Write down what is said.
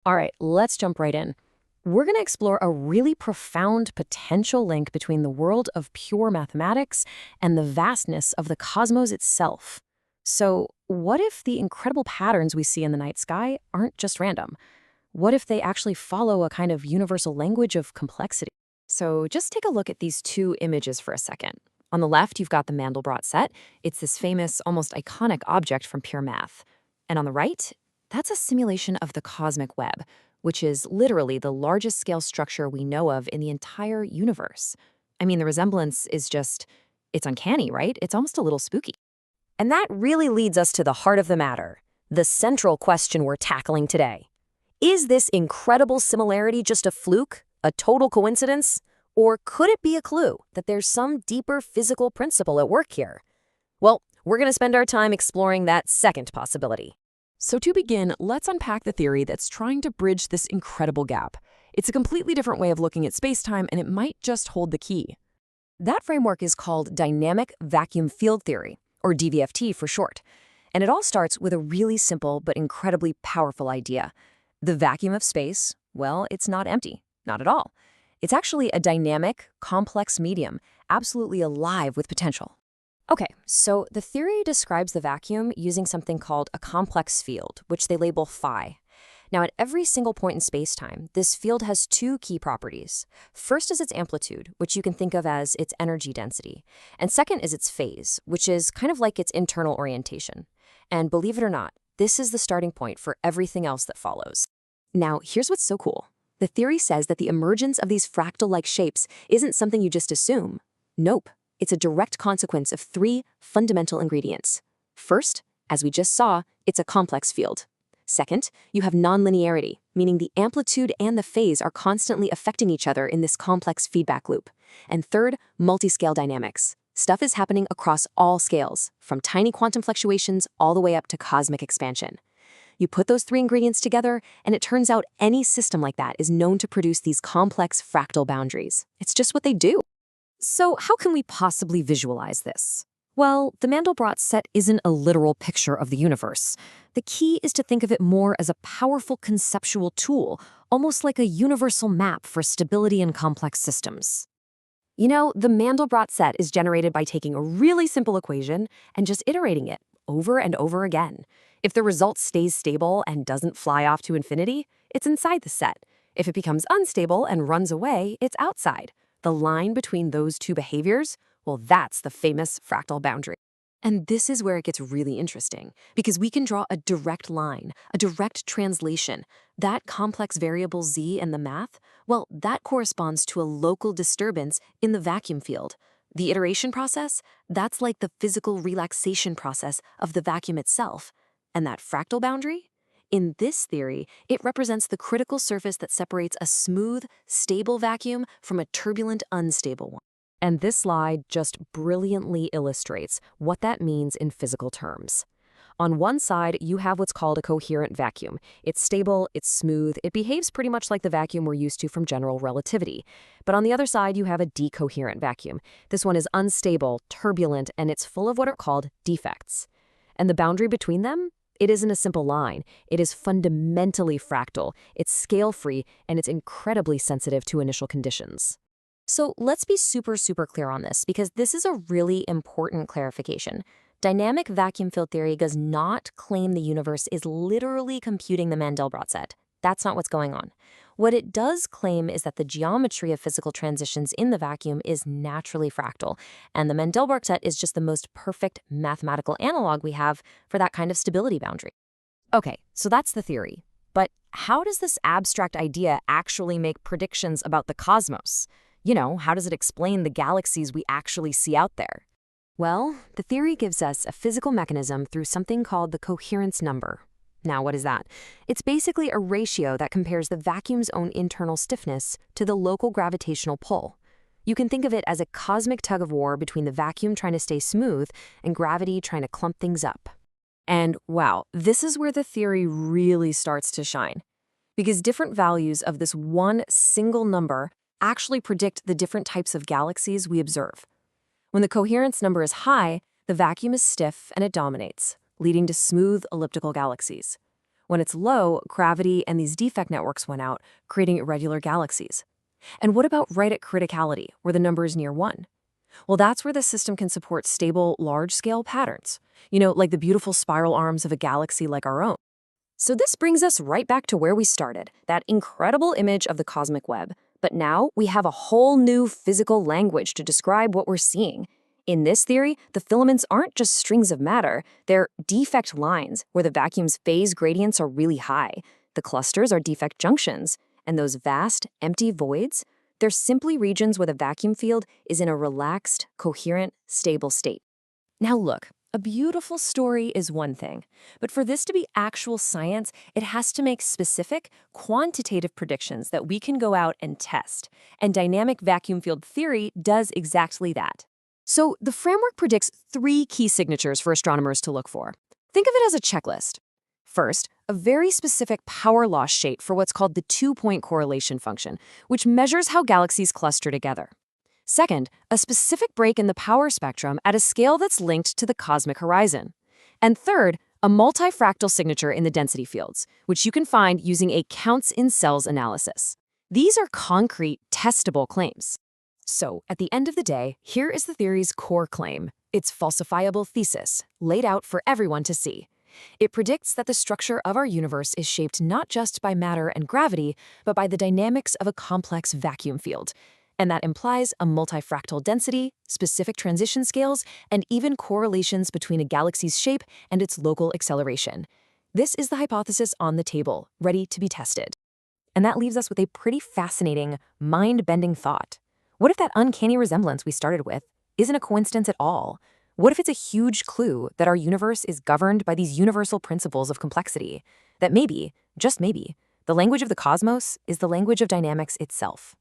All right, let's jump right in. We're going to explore a really profound potential link between the world of pure mathematics and the vastness of the cosmos itself. So, what if the incredible patterns we see in the night sky aren't just random? What if they actually follow a kind of universal language of complexity? So, just take a look at these two images for a second. On the left, you've got the Mandelbrot set. It's this famous, almost iconic object from pure math. And on the right, that's a simulation of the cosmic web, which is literally the largest scale structure we know of in the entire universe. I mean, the resemblance is just, it's uncanny, right? It's almost a little spooky. And that really leads us to the heart of the matter, the central question we're tackling today. Is this incredible similarity just a fluke, a total coincidence? Or could it be a clue that there's some deeper physical principle at work here? Well, we're going to spend our time exploring that second possibility. So to begin, let's unpack the theory that's trying to bridge this incredible gap. It's a completely different way of looking at spacetime, and it might just hold the key. That framework is called dynamic vacuum field theory, or DVFT for short. And it all starts with a really simple but incredibly powerful idea. The vacuum of space, well, it's not empty, not at all. It's actually a dynamic, complex medium, absolutely alive with potential. Okay, so the theory describes the vacuum using something called a complex field, which they label phi. Now, at every single point in spacetime, this field has two key properties. First is its amplitude, which you can think of as its energy density. And second is its phase, which is kind of like its internal orientation. And believe it or not, this is the starting point for everything else that follows. Now, here's what's so cool. The theory says that the emergence of these fractal-like shapes isn't something you just assume. Nope. It's a direct consequence of three fundamental ingredients. First, as we just saw, it's a complex field. Second, you have nonlinearity, meaning the amplitude and the phase are constantly affecting each other in this complex feedback loop. And third, multiscale dynamics. Stuff is happening across all scales, from tiny quantum fluctuations all the way up to cosmic expansion. You put those three ingredients together, and it turns out any system like that is known to produce these complex fractal boundaries. It's just what they do. So how can we possibly visualize this? Well, the Mandelbrot set isn't a literal picture of the universe. The key is to think of it more as a powerful conceptual tool, almost like a universal map for stability in complex systems. You know, the Mandelbrot set is generated by taking a really simple equation and just iterating it over and over again. If the result stays stable and doesn't fly off to infinity, it's inside the set. If it becomes unstable and runs away, it's outside. The line between those two behaviors, well, that's the famous fractal boundary. And this is where it gets really interesting, because we can draw a direct line, a direct translation. That complex variable z in the math, well, that corresponds to a local disturbance in the vacuum field. The iteration process, that's like the physical relaxation process of the vacuum itself. And that fractal boundary? In this theory, it represents the critical surface that separates a smooth, stable vacuum from a turbulent, unstable one. And this slide just brilliantly illustrates what that means in physical terms. On one side, you have what's called a coherent vacuum. It's stable, it's smooth, it behaves pretty much like the vacuum we're used to from general relativity. But on the other side, you have a decoherent vacuum. This one is unstable, turbulent, and it's full of what are called defects. And the boundary between them? It isn't a simple line. It is fundamentally fractal, it's scale-free, and it's incredibly sensitive to initial conditions. So let's be super clear on this, because this is a really important clarification. Dynamic vacuum field theory does not claim the universe is literally computing the Mandelbrot set. That's not what's going on. What it does claim is that the geometry of physical transitions in the vacuum is naturally fractal, and the Mandelbrot set is just the most perfect mathematical analog we have for that kind of stability boundary. Okay, so that's the theory. But how does this abstract idea actually make predictions about the cosmos? You know, how does it explain the galaxies we actually see out there? Well, the theory gives us a physical mechanism through something called the coherence number. Now, what is that? It's basically a ratio that compares the vacuum's own internal stiffness to the local gravitational pull. You can think of it as a cosmic tug-of-war between the vacuum trying to stay smooth and gravity trying to clump things up. And wow, this is where the theory really starts to shine. Because different values of this one single number actually predict the different types of galaxies we observe. When the coherence number is high, the vacuum is stiff and it dominates, leading to smooth elliptical galaxies. When it's low, gravity and these defect networks went out, creating irregular galaxies. And what about right at criticality, where the number is near 1? Well, that's where the system can support stable, large-scale patterns. Like the beautiful spiral arms of a galaxy like our own. So this brings us right back to where we started, that incredible image of the cosmic web. But now we have a whole new physical language to describe what we're seeing. In this theory, the filaments aren't just strings of matter, they're defect lines where the vacuum's phase gradients are really high. The clusters are defect junctions, and those vast, empty voids, they're simply regions where the vacuum field is in a relaxed, coherent, stable state. Now look, a beautiful story is one thing, but for this to be actual science, it has to make specific, quantitative predictions that we can go out and test. And dynamic vacuum field theory does exactly that. So the framework predicts 3 key signatures for astronomers to look for. Think of it as a checklist. First, a very specific power loss shape for what's called the 2-point correlation function, which measures how galaxies cluster together. Second, a specific break in the power spectrum at a scale that's linked to the cosmic horizon. And third, a multifractal signature in the density fields, which you can find using a counts in cells analysis. These are concrete, testable claims. So, at the end of the day, here is the theory's core claim, its falsifiable thesis, laid out for everyone to see. It predicts that the structure of our universe is shaped not just by matter and gravity, but by the dynamics of a complex vacuum field. And that implies a multifractal density, specific transition scales, and even correlations between a galaxy's shape and its local acceleration. This is the hypothesis on the table, ready to be tested. And that leaves us with a pretty fascinating, mind-bending thought. What if that uncanny resemblance we started with isn't a coincidence at all? What if it's a huge clue that our universe is governed by these universal principles of complexity? That maybe, just maybe, the language of the cosmos is the language of dynamics itself.